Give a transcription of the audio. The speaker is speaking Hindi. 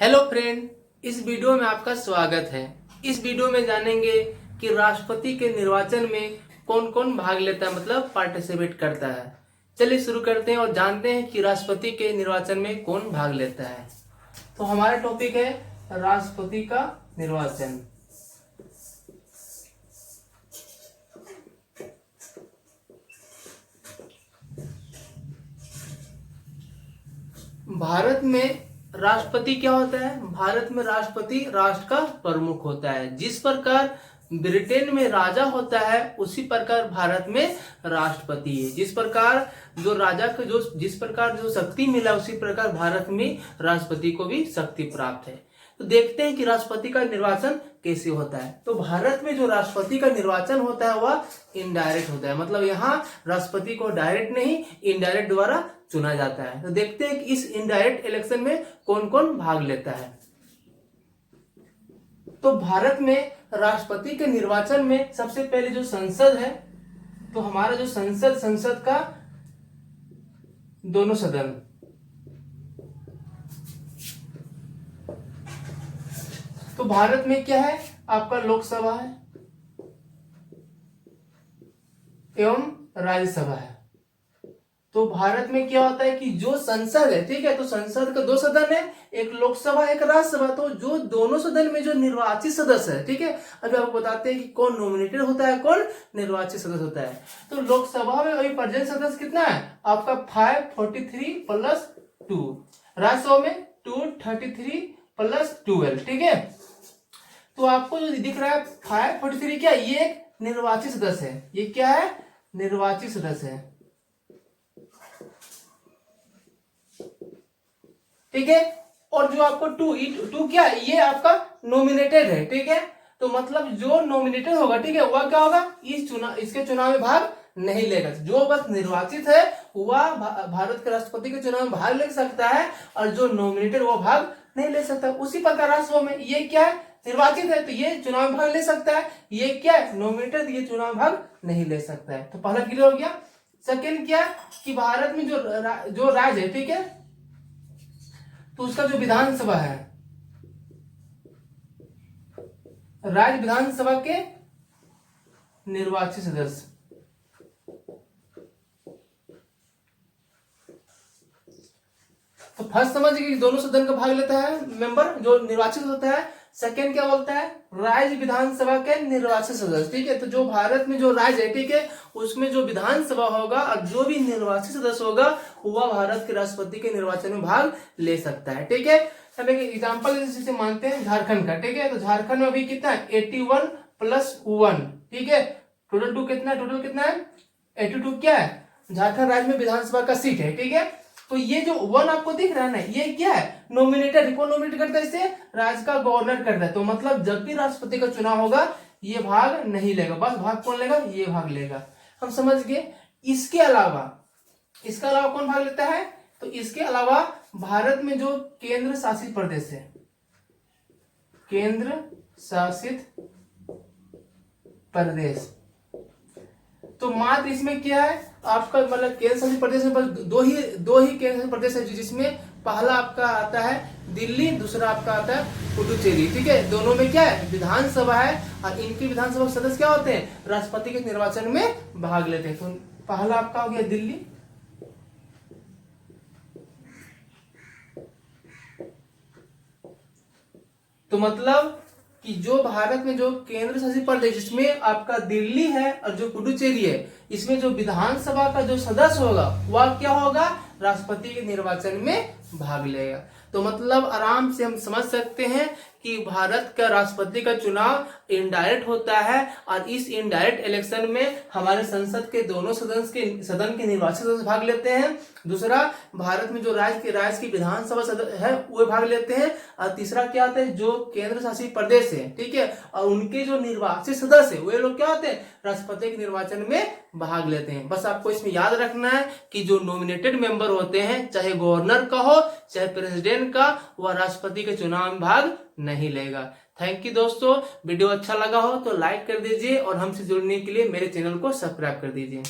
हेलो फ्रेंड, इस वीडियो में आपका स्वागत है। इस वीडियो में जानेंगे कि राष्ट्रपति के निर्वाचन में कौन कौन भाग लेता है, मतलब पार्टिसिपेट करता है। चलिए शुरू करते हैं और जानते हैं कि राष्ट्रपति के निर्वाचन में कौन भाग लेता है। तो हमारा टॉपिक है राष्ट्रपति का निर्वाचन। भारत में राष्ट्रपति क्या होता है? भारत में राष्ट्रपति राष्ट्र का प्रमुख होता है। जिस प्रकार ब्रिटेन में राजा होता है उसी प्रकार भारत में राष्ट्रपति है। जिस प्रकार जो राजा को जिस प्रकार जो शक्ति मिला उसी प्रकार भारत में राष्ट्रपति को भी शक्ति प्राप्त है। तो देखते हैं कि राष्ट्रपति का निर्वाचन कैसे होता है। तो भारत में जो राष्ट्रपति का निर्वाचन होता है वह इनडायरेक्ट होता है, मतलब यहाँ राष्ट्रपति को डायरेक्ट नहीं इनडायरेक्ट द्वारा चुना जाता है। तो देखते हैं कि इस इनडायरेक्ट इलेक्शन में कौन कौन भाग लेता है। तो भारत में राष्ट्रपति के निर्वाचन में सबसे पहले जो संसद है, तो हमारा जो संसद का दोनों सदन, तो भारत में क्या है, आपका लोकसभा है एवं राज्यसभा है। तो भारत में क्या होता है कि जो संसद है, ठीक है, तो संसद का दो सदन है, एक लोकसभा एक राज्यसभा। तो जो दोनों सदन में जो निर्वाचित सदस्य है, ठीक है, अभी आपको बताते हैं कि कौन नॉमिनेटेड होता है कौन निर्वाचित सदस्य होता है। तो लोकसभा में अभी प्रेजेंट सदस्य कितना है आपका 543 प्लस 2, राज्यसभा में 233 प्लस 12, ठीक है। तो आपको जो दिख रहा है 543 क्या, ये एक निर्वाचित सदस्य है। ये क्या है, निर्वाचित सदस्य है, ठीक है। और जो आपको टू क्या, ये आपका नॉमिनेटेड है, ठीक है। तो मतलब जो नॉमिनेटेड होगा, ठीक है, वह क्या होगा, इसके चुनाव में भाग नहीं लेगा। जो बस निर्वाचित है वह भारत के राष्ट्रपति के चुनाव में भाग ले सकता है, और जो नॉमिनेटेड वो भाग नहीं ले सकता। उसी प्रकार राज्यसभा में ये क्या है, निर्वाचित है तो ये चुनाव में भाग ले सकता है, ये क्या है नॉमिनेटेड, ये चुनाव में भाग नहीं ले सकता है। तो पहला क्लियर हो गया। सेकेंड क्या कि भारत में जो राज्य है, ठीक है, तो उसका जो विधानसभा है, राज्य विधानसभा के निर्वाचित सदस्य, तो फर्स्ट समझ कि दोनों सदन का भाग लेता है मेंबर जो निर्वाचित होता है। सेकेंड क्या बोलता है, राज्य विधानसभा के निर्वाचित सदस्य, ठीक है। तो जो भारत में जो राज्य है, ठीक है, उसमें जो विधानसभा होगा और जो भी निर्वाचित सदस्य होगा वह भारत के राष्ट्रपति के निर्वाचन में भाग ले सकता है, ठीक है। अब एक एग्जाम्पल जैसे मानते हैं झारखंड का, ठीक है। तो झारखंड में अभी कितना है 81 प्लस 1, ठीक है। टोटल कितना है 82 क्या है झारखंड राज्य में विधानसभा का सीट है, ठीक है। तो ये जो 1 आपको दिख रहा है ना, ये क्या है नॉमिनेटेड। कौन नॉमिनेट करता है इसे, राज्य का गवर्नर करता है। तो मतलब जब भी राष्ट्रपति का चुनाव होगा ये भाग नहीं लेगा, बस भाग कौन लेगा, ये भाग लेगा। हम समझ गए। इसके अलावा कौन भाग लेता है, तो इसके अलावा भारत में जो केंद्र शासित प्रदेश है, केंद्र शासित प्रदेश, तो मात्र इसमें क्या है आपका, मतलब केंद्र शासित प्रदेश में बस दो ही केंद्र शासित प्रदेश है, जिसमें पहला आपका आता है दिल्ली, दूसरा आपका आता है पुडुचेरी, ठीक है। दोनों में क्या है विधानसभा है, और इनकी विधानसभा के सदस्य क्या होते हैं, राष्ट्रपति के निर्वाचन में भाग लेते हैं। तो पहला आपका हो गया दिल्ली, तो मतलब कि जो भारत में जो केंद्र शासित प्रदेश जिसमें आपका दिल्ली है और जो पुडुचेरी है, इसमें जो विधानसभा का जो सदस्य होगा वह क्या होगा, राष्ट्रपति के निर्वाचन में भाग लेगा। तो मतलब आराम से हम समझ सकते हैं कि भारत का राष्ट्रपति का चुनाव इनडायरेक्ट होता है, और इस इनडायरेक्ट इलेक्शन में हमारे संसद के दोनों सदन के निर्वाचित सदस्य भाग लेते हैं। दूसरा, भारत में जो राज्य की विधानसभा है वो भाग लेते हैं, और तीसरा क्या आता है, जो केंद्र शासित प्रदेश है, ठीक है, और उनके जो निर्वाचित सदस्य है वे लोग क्या होते हैं, राष्ट्रपति के निर्वाचन में भाग लेते हैं। बस आपको इसमें याद रखना है कि जो नॉमिनेटेड मेंबर होते हैं, चाहे गवर्नर का हो चाहे प्रेसिडेंट का, वह राष्ट्रपति के चुनाव में भाग नहीं लेगा। थैंक यू दोस्तों, वीडियो अच्छा लगा हो तो लाइक कर दीजिए, और हमसे जुड़ने के लिए मेरे चैनल को सब्सक्राइब कर दीजिए।